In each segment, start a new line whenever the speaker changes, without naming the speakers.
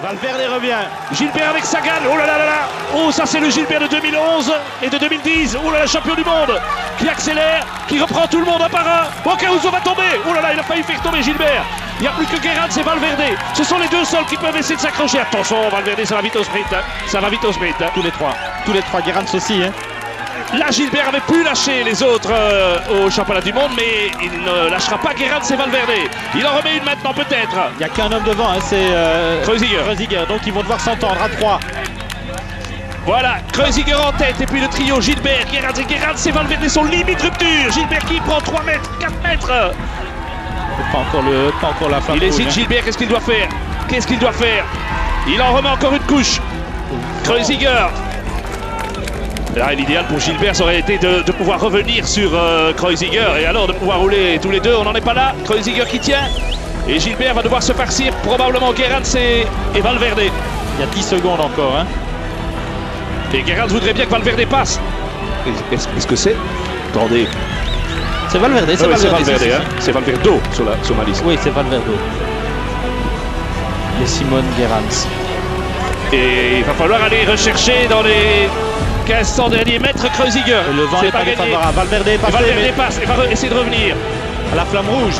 Valverde revient.
Gilbert avec Sagan. Oh là là là là. Oh, ça c'est le Gilbert de 2011 et de 2010. Oh là là, champion du monde. Qui accélère, qui reprend tout le monde un par un. Oh, Caruso va tomber. Oh là là, il a failli faire tomber Gilbert. Il n'y a plus que Gerrans et Valverde. Ce sont les deux seuls qui peuvent essayer de s'accrocher. Attention, Valverde, ça va vite au sprint. Hein. Ça va vite au sprint. Hein.
Tous les trois. Gerrans aussi. Hein.
Là, Gilbert avait pu lâcher les autres au championnat du monde, mais il ne lâchera pas Gerrans et Valverde. Il en remet une maintenant peut-être.
Il n'y a qu'un homme devant, hein, c'est
Kreuziger.
Donc ils vont devoir s'entendre à 3.
Voilà, Kreuziger en tête et puis le trio Gilbert, Gerrans et Valverde sont limite rupture. Gilbert qui prend 3 mètres, 4 mètres.
Pas encore la flamme.
Il hésite, hein. Gilbert, qu'est-ce qu'il doit faire? Qu'est-ce qu'il doit faire? Il en remet encore une couche. Kreuziger. Là, l'idéal pour Gilbert, ça aurait été de pouvoir revenir sur Kreuziger et alors de pouvoir rouler tous les deux. On n'en est pas là. Kreuziger qui tient. Et Gilbert va devoir se farcir probablement Gerrans et Valverde.
Il y a 10 secondes encore. Hein.
Et Gerrans voudrait bien que Valverde passe. Est-ce que c'est? Attendez.
C'est Valverde, c'est
Valverde. Hein. C'est Valverdo sur ma liste.
Oui, c'est Valverdo. Et Simone Gerrans.
Et il va falloir aller rechercher dans les 1500 derniers mètres Kreuziger.
Et le vent n'est pas défavorable. Valverde
passe et va essayer de revenir.
À la flamme rouge.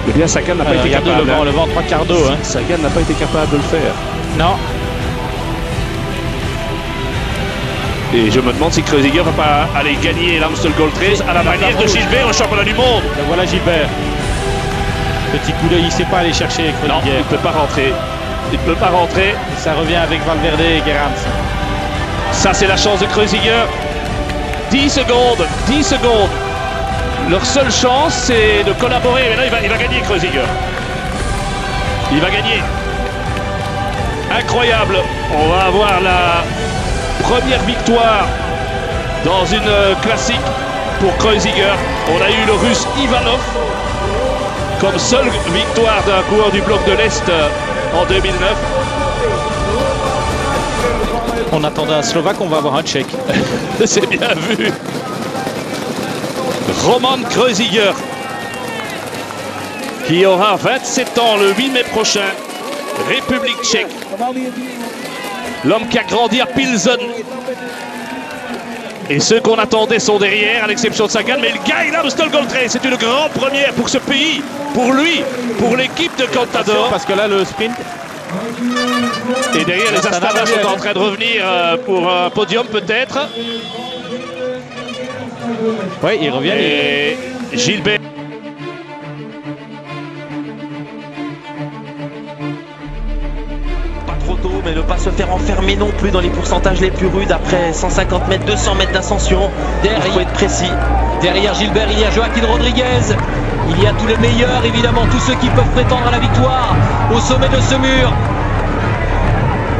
Eh bien, Sagan n'a pas été capable.
Le vent 3 quarts d'eau. Hein.
Sagan n'a pas été capable de le faire.
Non.
Et je me demande si Kreuziger va pas aller gagner l'Amstel Gold Race à la manière de Gilbert au championnat du monde.
Et voilà Gilbert. Petit coup d'œil, il ne sait pas aller chercher Kreuziger.
Non, il ne peut pas rentrer. Il ne peut pas rentrer.
Et ça revient avec Valverde et Gerrans.
Ça, c'est la chance de Kreuziger. 10 secondes. 10 secondes. Leur seule chance, c'est de collaborer. Mais là, il va gagner Kreuziger. Il va gagner. Incroyable. On va avoir la première victoire dans une classique pour Kreuziger. On a eu le Russe Ivanov comme seule victoire d'un coureur du bloc de l'Est en 2009.
On attendait un Slovaque, on va avoir un Tchèque.
C'est bien vu. Roman Kreuziger, qui aura 27 ans le 8 mai prochain, République tchèque. L'homme qui a grandi à Pilsen. Et ceux qu'on attendait sont derrière, à l'exception de Sagan, mais il gagne l'Amstel Gold Race. C'est une grande première pour ce pays, pour lui, pour l'équipe de Contador.
Parce que là, le sprint.
Et derrière, les Astana sont en train de revenir pour un podium peut-être.
Oui, il revient.
Et Gilbert.
Mais ne pas se faire enfermer non plus dans les pourcentages les plus rudes après 150 mètres, 200 mètres d'ascension. Il faut être précis.
Derrière Gilbert, il y a Joaquin Rodriguez. Il y a tous les meilleurs, évidemment, tous ceux qui peuvent prétendre à la victoire au sommet de ce mur.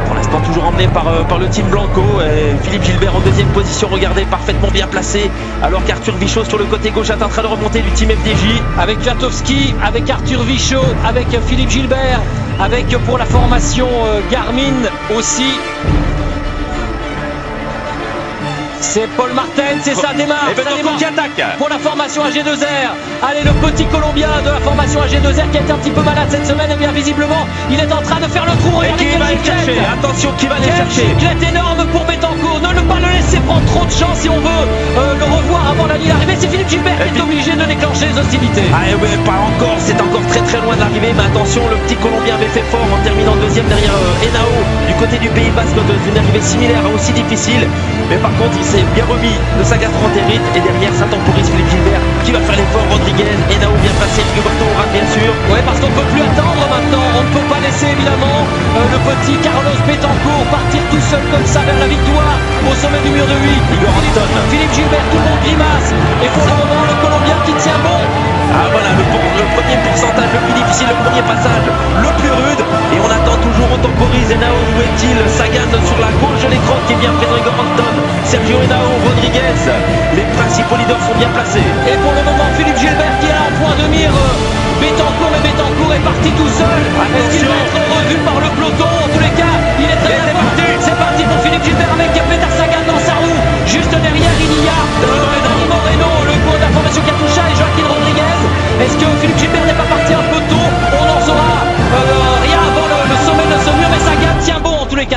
Pour l'instant, toujours emmené par le team Blanco. Et Philippe Gilbert en deuxième position, regardez, parfaitement bien placé. Alors qu'Arthur Vichot sur le côté gauche est en train de remonter du team FDJ.
Avec Jatowski, avec Arthur Vichot, avec Philippe Gilbert. Avec pour la formation Garmin aussi. C'est Paul Martin, c'est ça, démarre.
Et Betancourt qui attaque.
Pour la formation AG2R. Allez, le petit Colombien de la formation AG2R qui a été un petit peu malade cette semaine. Et bien visiblement, il est en train de faire le trou.
Et qui va aller chercher. Attention, qui va aller chercher.
Cyclette énorme pour Betancourt. Ne pas le laisser prendre trop de chance si on veut le revoir avant la ligne d'arrivée. C'est Philippe Gilbert qui est obligé de déclencher les hostilités.
Ah ouais, pas encore, c'est encore très loin de l'arrivée. Mais attention, le petit Colombien avait fait fort en terminant deuxième derrière Henao du côté du Pays Basque dans une arrivée similaire aussi difficile. Mais par contre, il s'est bien remis de sa gastroentérite. Et derrière, ça temporise Philippe Gilbert qui va faire l'effort. Rodriguez, Henao bien placé, le bâton rate bien sûr.
Ouais, parce qu'on ne peut plus attendre maintenant. On ne peut pas laisser évidemment le petit Carlos Betancourt partir tout seul comme ça vers la victoire au sommet du mur de 8. Philippe Gilbert, tout le monde grimace. Et pour le moment, le Colombien qui tient bon.
Ah voilà, le premier pourcentage le plus difficile, le premier passage le plus rude. Et on attend toujours, on temporise. Henao, où est-il? Sagan sur la gauche de l'écran qui est bien présent. Igor Anton, Sergio Henao, Rodriguez. Les principaux leaders sont bien placés.
Et pour le moment, Philippe Gilbert qui est en point de mire Betancourt, mais Betancourt est parti tout seul. Est-ce qu'il va être revu par le peloton? En tous les cas, il est très fort. C'est parti pour Philippe Gilbert avec Peter Sagan dans sa roue. Juste derrière, il y a Dani Moreno, le cours de la formation Katusha et Joaquin Rodriguez. Est-ce que Philippe Gilbert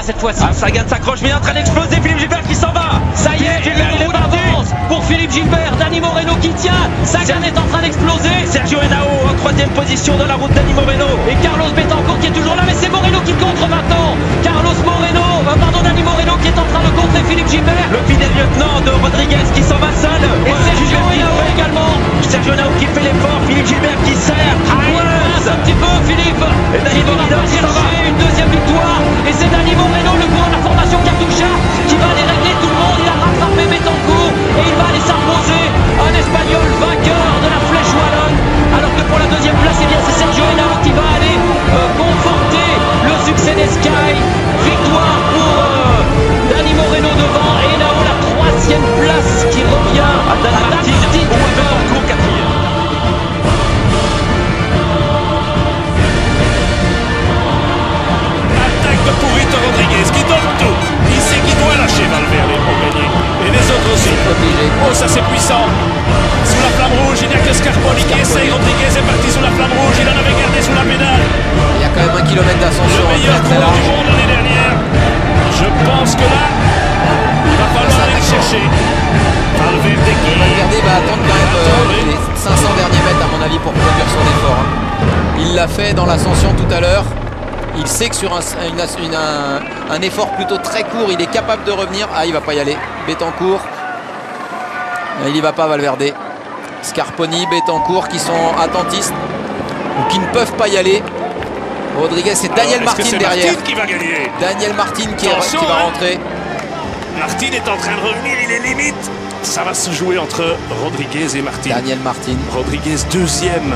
cette fois-ci.
Ah, Sagan s'accroche, mais il est en train d'exploser. Philippe Gilbert qui s'en va.
Ça y est, il avance pour Philippe Gilbert. Dani Moreno qui tient. Sagan est en train d'exploser.
Sergio Henao en 3e position dans la route Dani Moreno.
Et Carlos Betancourt qui est toujours là, mais c'est Moreno qui contre maintenant. Dani Moreno qui est en train de contrer Philippe Gilbert.
Le fidèle lieutenant de Rodriguez qui s'en va seul.
Et Sergio Henao également.
Sergio Henao qui fait l'effort. Philippe Gilbert qui serre.
Un petit peu Philippe.
Et Dani Moreno qui s'en va.
Une deuxième victoire. Et c'est Dani Moreno, le coureur de la formation Katusha, qui va aller régler tout le monde. Il a rattrapé Betancourt et il va aller s'imposer. Un Espagnol vainqueur de la Flèche Wallonne. Alors que pour la deuxième place, eh bien, c'est Sergio Henao qui va aller conforter le succès des Sky. Victoire pour Dani Moreno devant et Henao la 3e place qui revient à Dan Martin.
Betancourt 4e.
Attaque de Purito Rodriguez qui donne tout. Il sait qu'il doit lâcher Valverde pour gagner. Et les autres aussi. Oh, ça c'est puissant. Sous la flamme rouge, il n'y a que Scarponi qui essaye. Rodriguez est parti sous la flamme rouge. Il en avait gardé sous la pédale.
Il y a quand même 1 kilomètre d'ascension.
Le meilleur
très
coureur du
large.
monde l'année dernière. Je pense que là, il va falloir aller le chercher. Valverde qui...
Valverde va attendre quand même les 500 derniers mètres à mon avis pour produire son effort. Il l'a fait dans l'ascension tout à l'heure. Il sait que sur un effort plutôt très court, il est capable de revenir. Ah, il va pas y aller. Betancourt. Il y va pas, Valverde. Scarponi, Betancourt qui sont attentistes ou qui ne peuvent pas y aller. Rodriguez, c'est Daniel Martin derrière.
Martin qui va gagner.
Daniel Martin qui va rentrer.
Martin est en train de revenir, il est limite. Ça va se jouer entre Rodriguez et Martin.
Daniel Martin.
Rodriguez 2e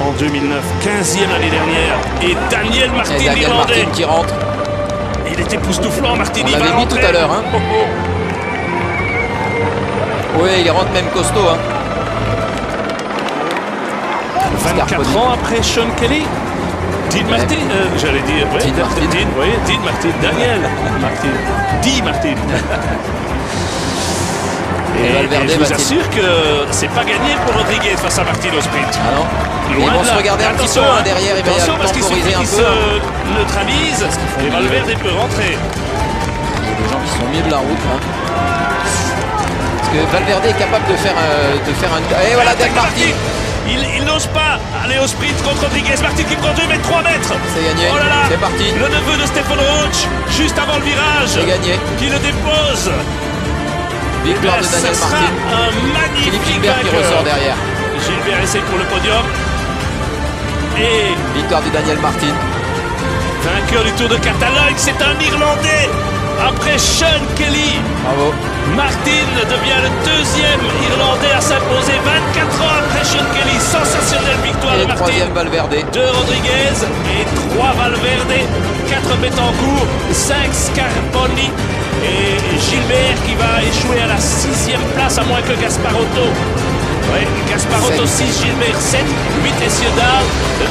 en 2009, 15e l'année dernière. Et Daniel Martin,
Et Daniel
l'Irlandais.
Martin qui rentre.
Il était époustouflant, Martin.
On
Il va
l'avait mis
rentrer.
tout à l'heure. Hein. Oui, il rentre même costaud. Hein.
24
Scarponi.
ans après Sean Kelly. Dean Martin, j'allais dire. Ouais,
Dean Martin.
Dean Martin. Daniel Martin. Dean Martin. Et
Valverde
je vous
va-t-il-
assure que c'est pas gagné pour Rodriguez face à Martin au sprint.
Ah non.
Loin
Ils vont
de
se
là.
regarder un petit peu
Attention,
hein, derrière. Il va y
attention parce qu'il
temporiser
suffit
un
qu'il
peu.
se neutralise
font
et
mieux.
Valverde peut rentrer.
Il y a des gens qui sont au milieu de la route. Hein. Parce que Valverde est capable de faire un... Et voilà, Dan Martin.
Il n'ose pas aller au sprint contre Rodriguez. Martin qui prend 2 mètres, 3 mètres.
C'est gagné.
Oh là là.
C'est parti.
Le neveu de Stefan Roach, juste avant le virage,
C'est gagné.
qui le dépose.
Victoire de
Ça
Daniel
sera
Martin.
un magnifique
Philippe Gilbert qui
vainqueur.
ressort derrière.
Gilbert essaye pour le podium. Et
Victoire de Daniel Martin.
vainqueur du Tour de Catalogne, c'est un Irlandais. Après Sean Kelly,
Bravo.
Martin devient le 2e Irlandais à s'imposer 24 ans après Sean Kelly. Sensationnelle victoire
Et
de Martin.
3e Valverde.
2 Rodriguez et 3 Valverde, 4 Betancourt, 5 Scarponi et Gilbert qui va échouer à la 6e place à moins que Gasparotto. Ouais, Gasparotto 6, Gilbert 7, 8 Essieux Dahl,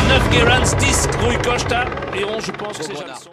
9 Gerrans, 10 Rui Costa et 11 je pense que c'est Jalson.